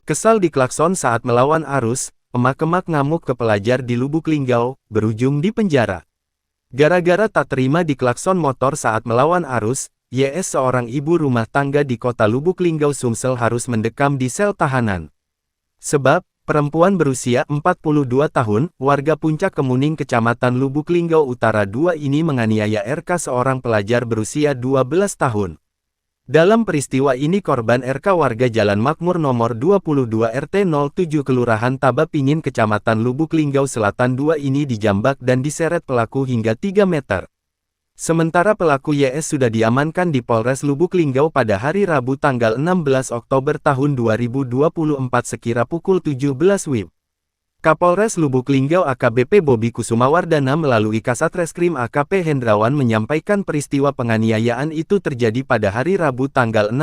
Kesal diklakson saat melawan arus, emak-emak ngamuk ke pelajar di Lubuk Linggau, berujung di penjara. Gara-gara tak terima diklakson motor saat melawan arus, YS seorang ibu rumah tangga di kota Lubuk Linggau Sumsel harus mendekam di sel tahanan. Sebab, perempuan berusia 42 tahun, warga Puncak Kemuning Kecamatan Lubuk Linggau Utara 2 ini menganiaya RK seorang pelajar berusia 12 tahun. Dalam peristiwa ini korban RK warga Jalan Makmur nomor 22 RT 07 Kelurahan Tabapingin Kecamatan Lubuk Linggau Selatan 2 ini dijambak dan diseret pelaku hingga 3 meter. Sementara pelaku YS sudah diamankan di Polres Lubuk Linggau pada hari Rabu tanggal 16 Oktober tahun 2024 sekira pukul 17 WIB. Kapolres Lubuk Linggau AKBP Bobi Kusumawardana melalui Kasat Reskrim AKP Hendrawan menyampaikan peristiwa penganiayaan itu terjadi pada hari Rabu tanggal 16